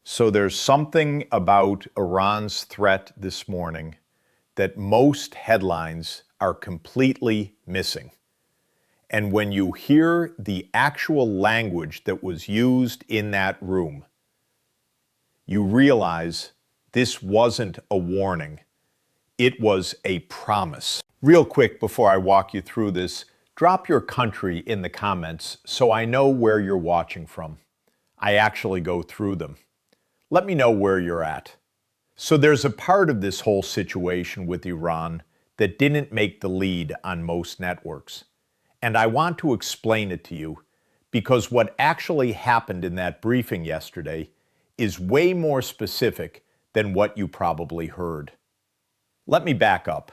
So there's something about Iran's threat this morning that most headlines are completely missing. And when you hear the actual language that was used in that room, you realize this wasn't a warning. It was a promise. Real quick before I walk you through this, drop your country in the comments so I know where you're watching from. I actually go through them. Let me know where you're at. So there's a part of this whole situation with Iran that didn't make the lead on most networks. And I want to explain it to you because what actually happened in that briefing yesterday is way more specific than what you probably heard. Let me back up.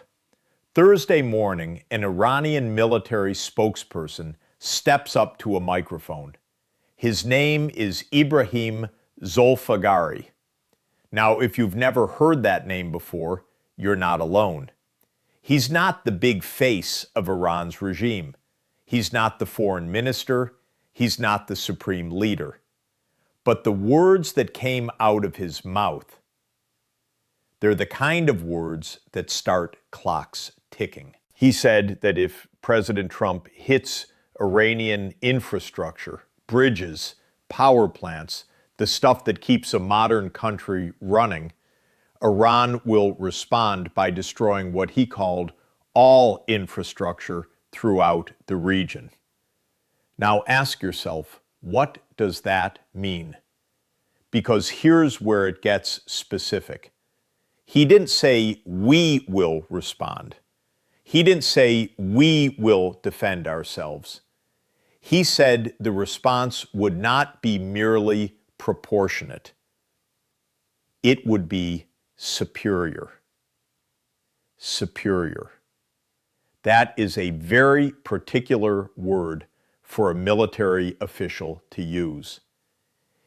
Thursday morning, an Iranian military spokesperson steps up to a microphone. His name is Ebrahim Zolfaghari. Now, if you've never heard that name before, you're not alone. He's not the big face of Iran's regime. He's not the foreign minister. He's not the supreme leader. But the words that came out of his mouth, they're the kind of words that start clocks ticking. He said that if President Trump hits Iranian infrastructure, bridges, power plants, the stuff that keeps a modern country running, Iran will respond by destroying what he called all infrastructure throughout the region. Now ask yourself, what does that mean? Because here's where it gets specific. He didn't say, we will respond. He didn't say, we will defend ourselves. He said the response would not be merely proportionate. It would be superior. Superior. That is a very particular word for a military official to use.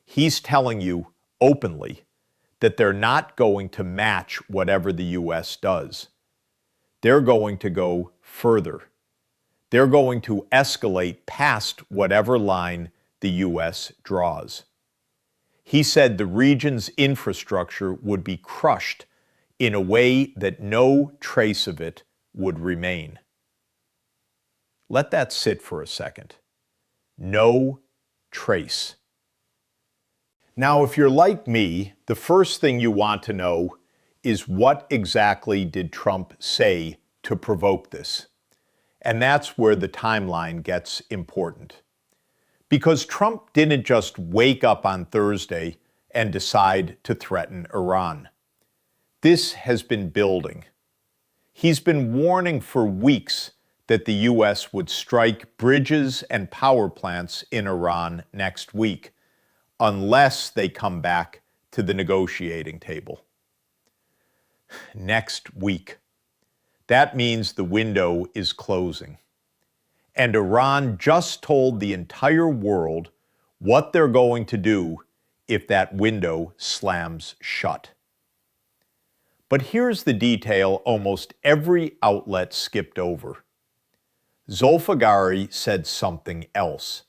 He's telling you openly that they're not going to match whatever the U.S. does. They're going to go further. They're going to escalate past whatever line the U.S. draws. He said the region's infrastructure would be crushed in a way that no trace of it would remain. Let that sit for a second. No trace. Now, if you're like me, the first thing you want to know is what exactly did Trump say to provoke this? And that's where the timeline gets important. Because Trump didn't just wake up on Thursday and decide to threaten Iran. This has been building. He's been warning for weeks that the U.S. would strike bridges and power plants in Iran next week, unless they come back to the negotiating table. Next week. That means the window is closing. And Iran just told the entire world what they're going to do if that window slams shut. But here's the detail almost every outlet skipped over. Zolfaghari said something else.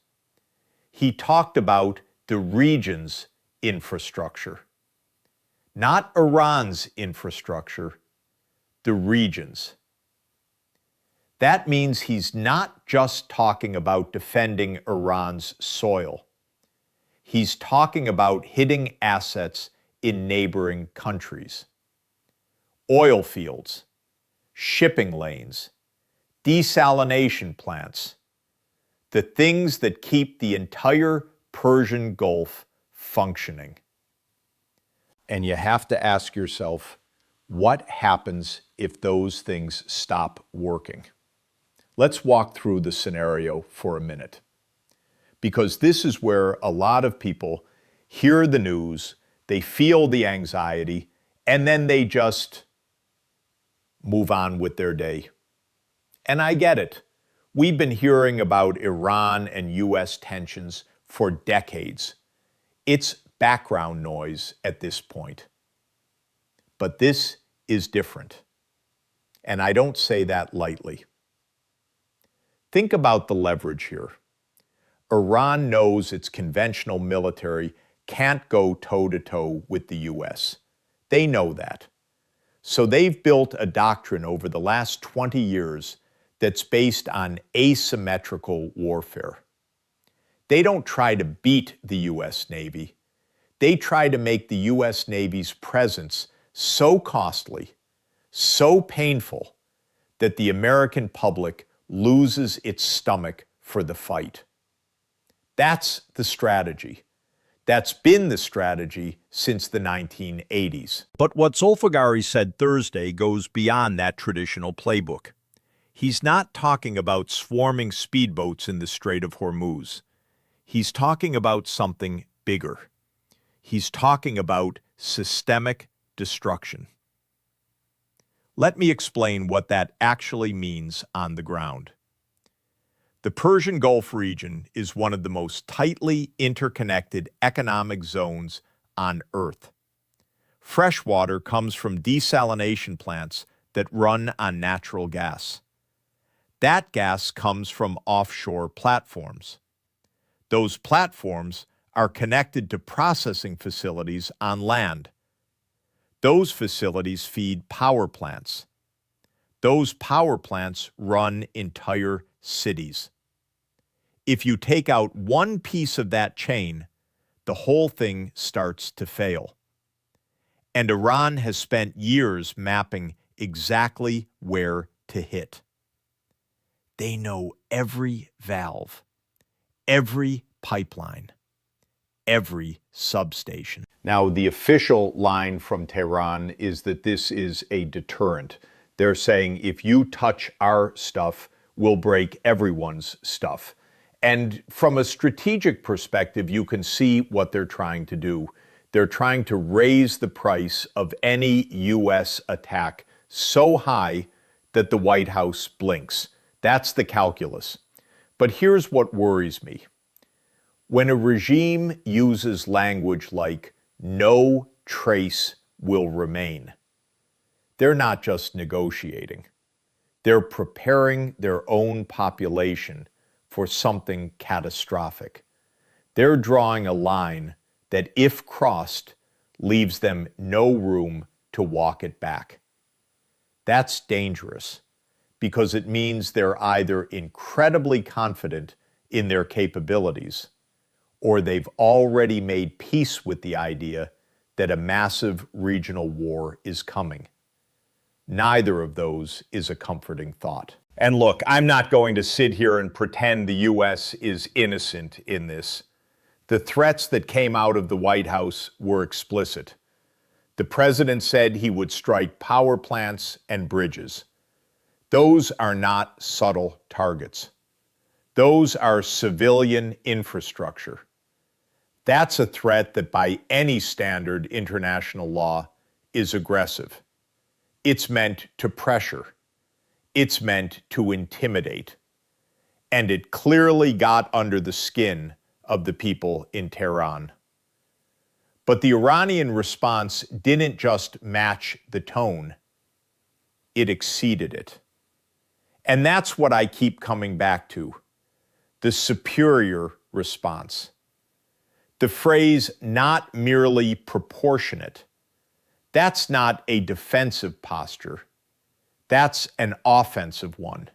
He talked about the region's infrastructure. Not Iran's infrastructure, the region's. That means he's not just talking about defending Iran's soil. He's talking about hitting assets in neighboring countries. Oil fields, shipping lanes, desalination plants, the things that keep the entire Persian Gulf functioning. And you have to ask yourself, what happens if those things stop working? Let's walk through the scenario for a minute, because this is where a lot of people hear the news, they feel the anxiety, and then they just move on with their day. And I get it. We've been hearing about Iran and U.S. tensions for decades. It's background noise at this point. But this is different. And I don't say that lightly. Think about the leverage here. Iran knows its conventional military can't go toe-to-toe with the U.S. They know that. So they've built a doctrine over the last 20 years that's based on asymmetrical warfare. They don't try to beat the U.S. Navy. They try to make the U.S. Navy's presence so costly, so painful, that the American public loses its stomach for the fight. That's the strategy. That's been the strategy since the 1980s. But what Zolfaghari said Thursday goes beyond that traditional playbook. He's not talking about swarming speedboats in the Strait of Hormuz. He's talking about something bigger. He's talking about systemic destruction. Let me explain what that actually means on the ground. The Persian Gulf region is one of the most tightly interconnected economic zones on Earth. Fresh water comes from desalination plants that run on natural gas. That gas comes from offshore platforms. Those platforms are connected to processing facilities on land. Those facilities feed power plants. Those power plants run entire cities. If you take out one piece of that chain, the whole thing starts to fail. And Iran has spent years mapping exactly where to hit. They know every valve, every pipeline, every substation. Now, the official line from Tehran is that this is a deterrent. They're saying, if you touch our stuff, we'll break everyone's stuff. And from a strategic perspective, you can see what they're trying to do. They're trying to raise the price of any U.S. attack so high that the White House blinks. That's the calculus. But here's what worries me. When a regime uses language like no trace will remain, they're not just negotiating. They're preparing their own population for something catastrophic. They're drawing a line that, if crossed, leaves them no room to walk it back. That's dangerous because it means they're either incredibly confident in their capabilities or they've already made peace with the idea that a massive regional war is coming. Neither of those is a comforting thought. And look, I'm not going to sit here and pretend the U.S. is innocent in this. The threats that came out of the White House were explicit. The president said he would strike power plants and bridges. Those are not subtle targets. Those are civilian infrastructure. That's a threat that by any standard international law is aggressive. It's meant to pressure. It's meant to intimidate. And it clearly got under the skin of the people in Tehran. But the Iranian response didn't just match the tone, it exceeded it. And that's what I keep coming back to, the superior response. The phrase not merely proportionate, that's not a defensive posture. That's an offensive one.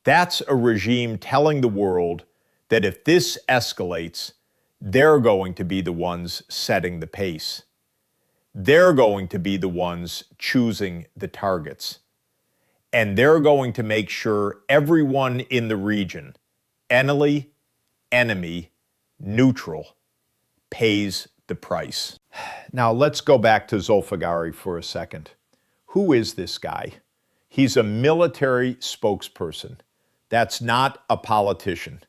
That's a regime telling the world that if this escalates, they're going to be the ones setting the pace. They're going to be the ones choosing the targets. And they're going to make sure everyone in the region, enemy, neutral, pays the price. Now let's go back to Zolfaghari for a second. Who is this guy? He's a military spokesperson. That's not a politician.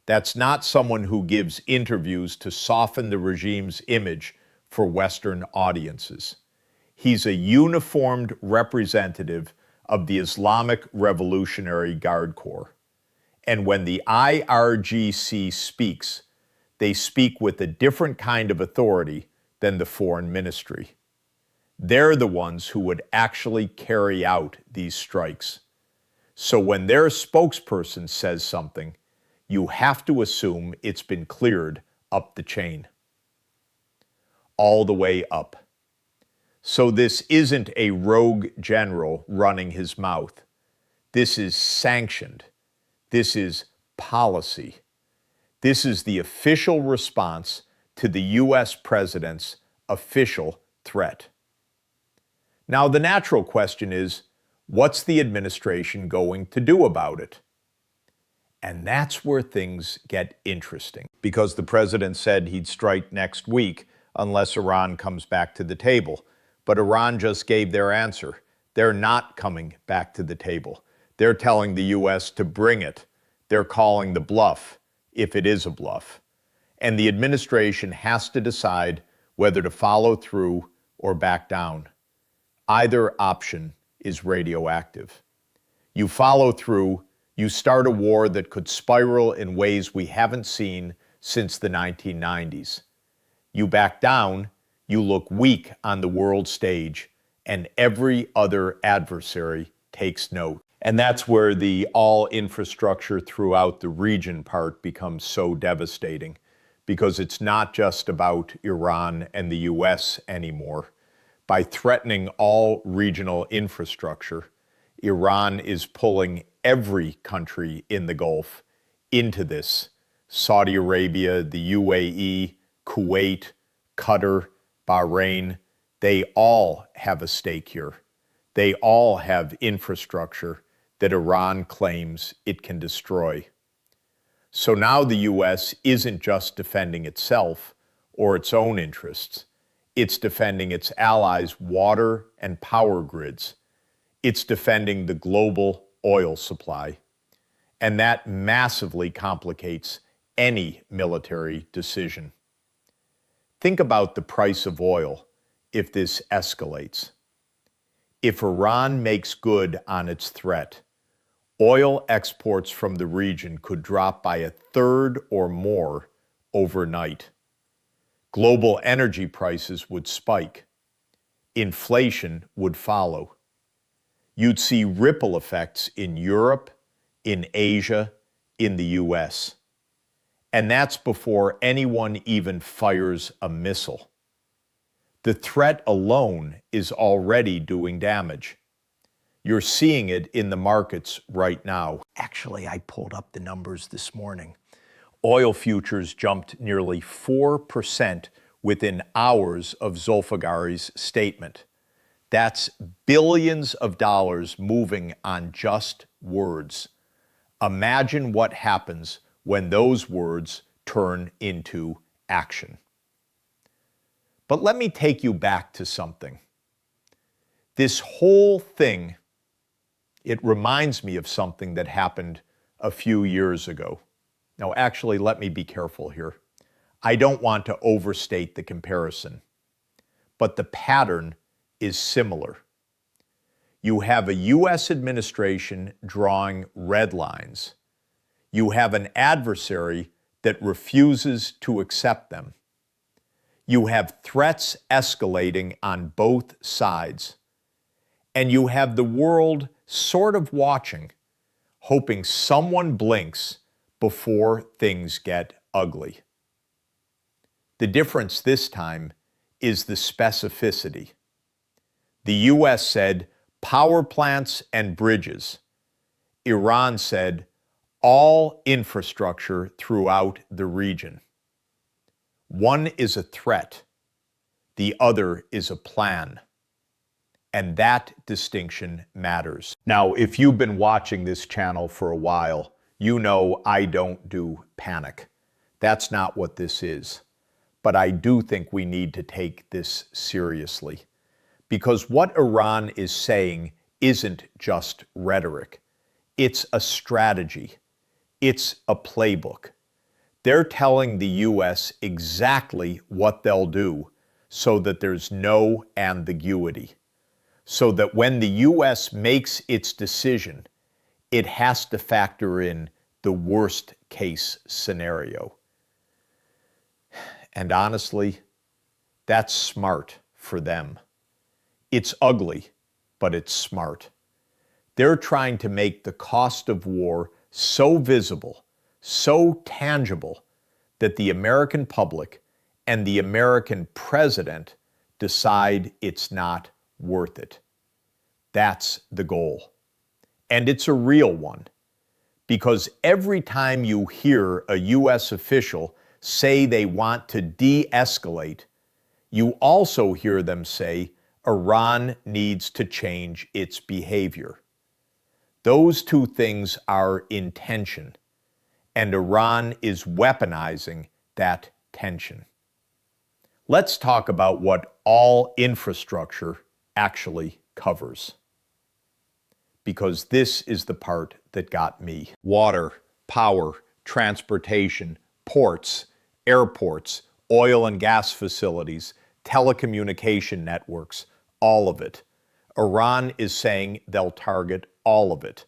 That's not someone who gives interviews to soften the regime's image for Western audiences. He's a uniformed representative of the Islamic Revolutionary Guard Corps. And when the IRGC speaks, they speak with a different kind of authority than the foreign ministry. They're the ones who would actually carry out these strikes. So when their spokesperson says something, you have to assume it's been cleared up the chain. all the way up. So this isn't a rogue general running his mouth. This is sanctioned. This is policy. This is the official response to the U.S. president's official threat. Now, the natural question is, what's the administration going to do about it? And that's where things get interesting, because the president said he'd strike next week unless Iran comes back to the table. But Iran just gave their answer. They're not coming back to the table. They're telling the U.S. to bring it. They're calling the bluff, if it is a bluff. And the administration has to decide whether to follow through or back down. Either option is radioactive. You follow through, you start a war that could spiral in ways we haven't seen since the 1990s. You back down, you look weak on the world stage, and every other adversary takes note. And that's where the all infrastructure throughout the region part becomes so devastating, because it's not just about Iran and the US anymore. By threatening all regional infrastructure, Iran is pulling every country in the Gulf into this. Saudi Arabia, the UAE, Kuwait, Qatar, Bahrain, they all have a stake here. They all have infrastructure that Iran claims it can destroy. So now the U.S. isn't just defending itself or its own interests. It's defending its allies' water and power grids. It's defending the global oil supply. And that massively complicates any military decision. Think about the price of oil if this escalates. If Iran makes good on its threat, oil exports from the region could drop by a third or more overnight. Global energy prices would spike. Inflation would follow. You'd see ripple effects in Europe, in Asia, in the US. And that's before anyone even fires a missile. The threat alone is already doing damage. You're seeing it in the markets right now. Actually, I pulled up the numbers this morning. Oil futures jumped nearly 4% within hours of Zolfaghari's statement. That's billions of dollars moving on just words. Imagine what happens when those words turn into action. But let me take you back to something. This whole thing, it reminds me of something that happened a few years ago. Now, actually, let me be careful here. I don't want to overstate the comparison, but the pattern is similar. You have a U.S. administration drawing red lines. You have an adversary that refuses to accept them. You have threats escalating on both sides. And you have the world sort of watching, hoping someone blinks before things get ugly. The difference this time is the specificity. The U.S. said power plants and bridges. Iran said all infrastructure throughout the region. One is a threat. The other is a plan. And that distinction matters. Now, if you've been watching this channel for a while, you know I don't do panic. That's not what this is. But I do think we need to take this seriously. Because what Iran is saying isn't just rhetoric. It's a strategy. It's a playbook. They're telling the U.S. exactly what they'll do so that there's no ambiguity. So that when the U.S. makes its decision, it has to factor in the worst case scenario. And honestly, that's smart for them. It's ugly, but it's smart. They're trying to make the cost of war so visible, so tangible, that the American public and the American president decide it's not worth it. That's the goal. And it's a real one, because every time you hear a U.S. official say they want to de-escalate, you also hear them say Iran needs to change its behavior. Those two things are in tension, and Iran is weaponizing that tension. Let's talk about what all infrastructure actually covers, because this is the part that got me. Water, power, transportation, ports, airports, oil and gas facilities, telecommunication networks, all of it. Iran is saying they'll target all of it.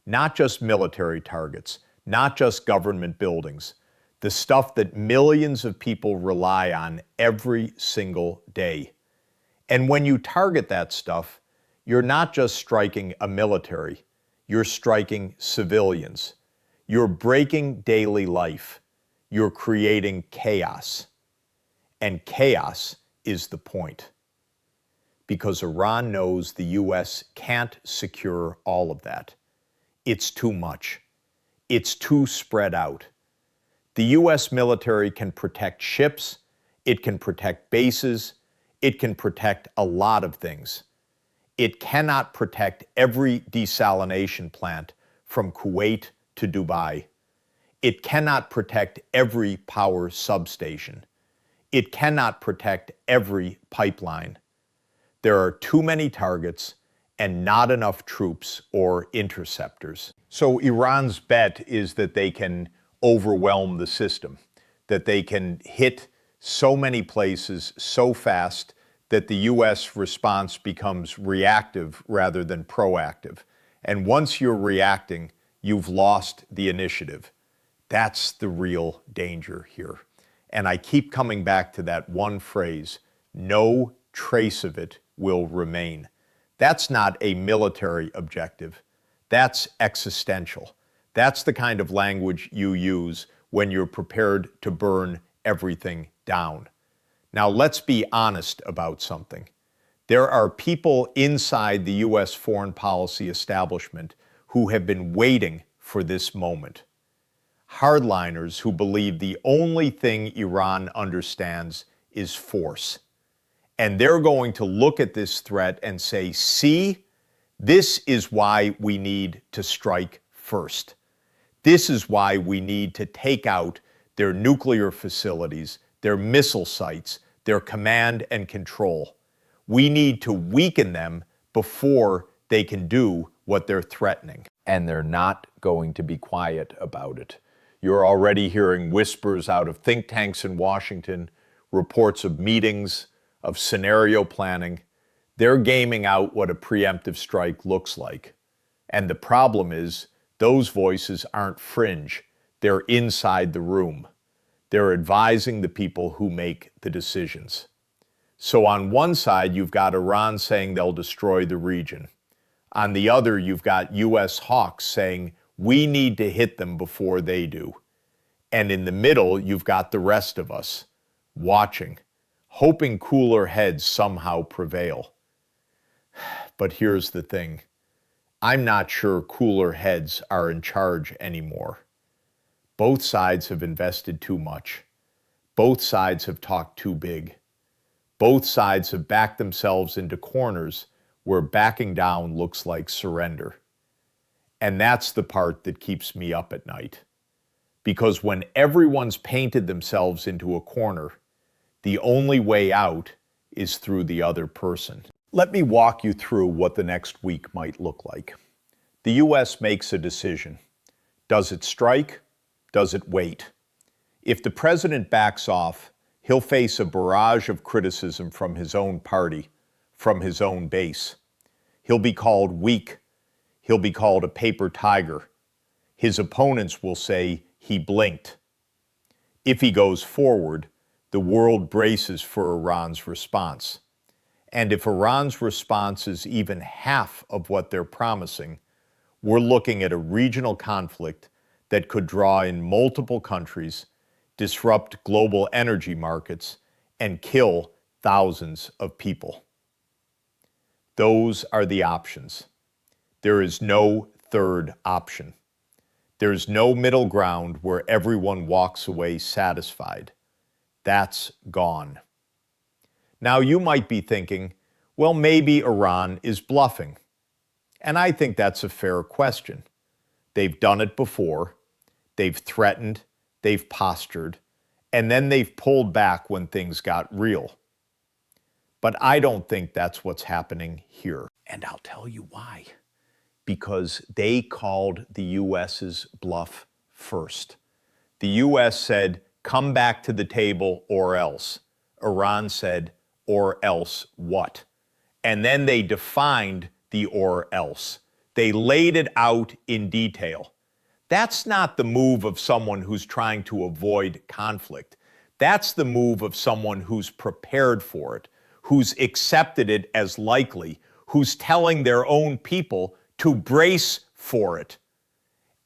Not just military targets, not just government buildings, the stuff that millions of people rely on every single day. And when you target that stuff, you're not just striking a military, you're striking civilians. You're breaking daily life. You're creating chaos. And chaos is the point. Because Iran knows the U.S. can't secure all of that. It's too much. It's too spread out. The U.S. military can protect ships, it can protect bases, it can protect a lot of things. It cannot protect every desalination plant from Kuwait to Dubai. It cannot protect every power substation. It cannot protect every pipeline. There are too many targets and not enough troops or interceptors. So Iran's bet is that they can overwhelm the system, that they can hit so many places so fast that the U.S. response becomes reactive rather than proactive. And once you're reacting, you've lost the initiative. That's the real danger here. And I keep coming back to that one phrase, no trace of it will remain. That's not a military objective. That's existential. That's the kind of language you use when you're prepared to burn everything down. Now, let's be honest about something. There are people inside the U.S. foreign policy establishment who have been waiting for this moment. Hardliners who believe the only thing Iran understands is force. And they're going to look at this threat and say, see, this is why we need to strike first. This is why we need to take out their nuclear facilities, their missile sites, their command and control. We need to weaken them before they can do what they're threatening. And they're not going to be quiet about it. You're already hearing whispers out of think tanks in Washington, reports of meetings, of scenario planning. They're gaming out what a preemptive strike looks like. And the problem is, those voices aren't fringe. They're inside the room. They're advising the people who make the decisions. So on one side, you've got Iran saying they'll destroy the region. On the other, you've got U.S. hawks saying, we need to hit them before they do. And in the middle, you've got the rest of us, watching, hoping cooler heads somehow prevail. But here's the thing. I'm not sure cooler heads are in charge anymore. Both sides have invested too much. Both sides have talked too big. Both sides have backed themselves into corners where backing down looks like surrender. And that's the part that keeps me up at night. Because when everyone's painted themselves into a corner, the only way out is through the other person. Let me walk you through what the next week might look like. The U.S. makes a decision. Does it strike? Does it wait? If the president backs off, he'll face a barrage of criticism from his own party, from his own base. He'll be called weak. He'll be called a paper tiger. His opponents will say he blinked. If he goes forward, the world braces for Iran's response. And if Iran's response is even half of what they're promising, we're looking at a regional conflict that could draw in multiple countries, disrupt global energy markets, and kill thousands of people. Those are the options. There is no third option. There's no middle ground where everyone walks away satisfied. That's gone. Now you might be thinking, well, maybe Iran is bluffing. And I think that's a fair question. They've done it before. They've threatened, they've postured, and then they've pulled back when things got real. But I don't think that's what's happening here. And I'll tell you why. Because they called the U.S.'s bluff first. The U.S. said, come back to the table or else. Iran said, or else what? And then they defined the or else. They laid it out in detail. That's not the move of someone who's trying to avoid conflict. That's the move of someone who's prepared for it, who's accepted it as likely, who's telling their own people to brace for it.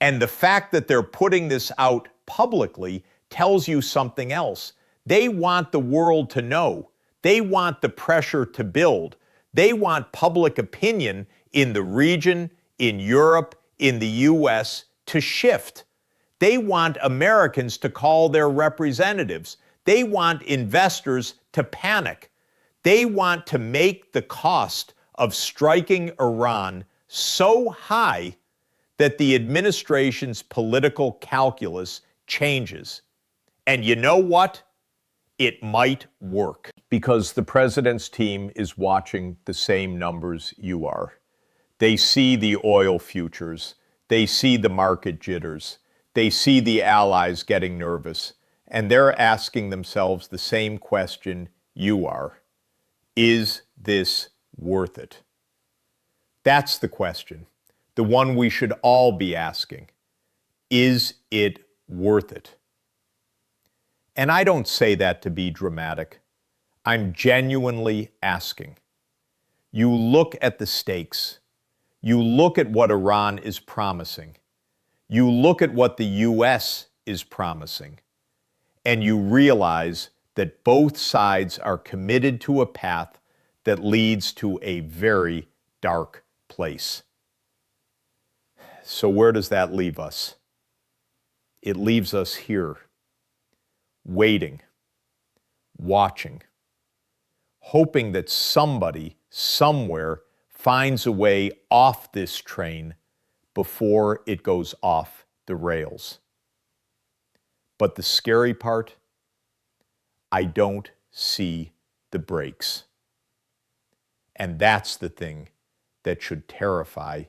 And the fact that they're putting this out publicly tells you something else. They want the world to know. They want the pressure to build. They want public opinion in the region, in Europe, in the U.S. to shift. They want Americans to call their representatives. They want investors to panic. They want to make the cost of striking Iran so high that the administration's political calculus changes. And you know what? It might work. Because the president's team is watching the same numbers you are. They see the oil futures. They see the market jitters. They see the allies getting nervous. And they're asking themselves the same question you are. Is this worth it? That's the question, the one we should all be asking. Is it worth it? And I don't say that to be dramatic. I'm genuinely asking. You look at the stakes. You look at what Iran is promising. You look at what the U.S. is promising. And you realize that both sides are committed to a path that leads to a very dark place. So where does that leave us? It leaves us here, waiting, watching, hoping that somebody, somewhere, finds a way off this train before it goes off the rails. But the scary part, I don't see the brakes. And that's the thing that should terrify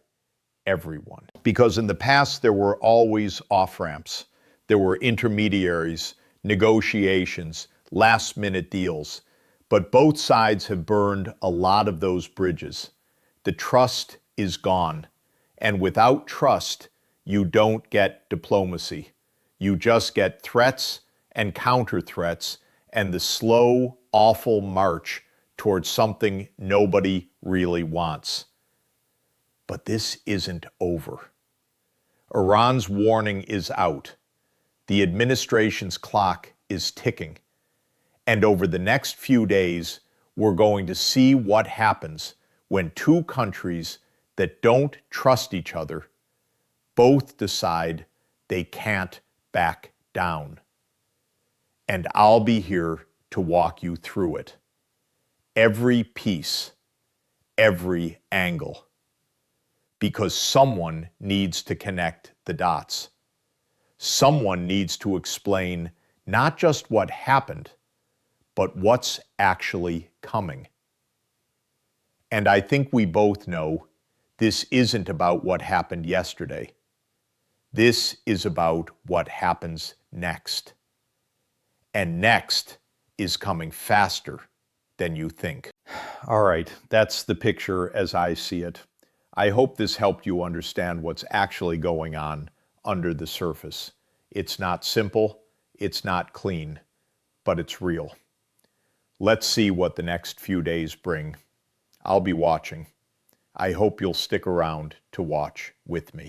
everyone. Because in the past, there were always off-ramps. There were intermediaries, negotiations, last-minute deals. But both sides have burned a lot of those bridges. The trust is gone. And without trust, you don't get diplomacy. You just get threats and counter-threats and the slow, awful march towards something nobody really wants. But this isn't over. Iran's warning is out. The administration's clock is ticking. And over the next few days, we're going to see what happens when two countries that don't trust each other both decide they can't back down. And I'll be here to walk you through it. Every piece, every angle. Because someone needs to connect the dots. Someone needs to explain not just what happened, but what's actually coming. And I think we both know this isn't about what happened yesterday. This is about what happens next. And next is coming faster than you think. All right, that's the picture as I see it. I hope this helped you understand what's actually going on under the surface. It's not simple, it's not clean, but it's real. Let's see what the next few days bring. I'll be watching. I hope you'll stick around to watch with me.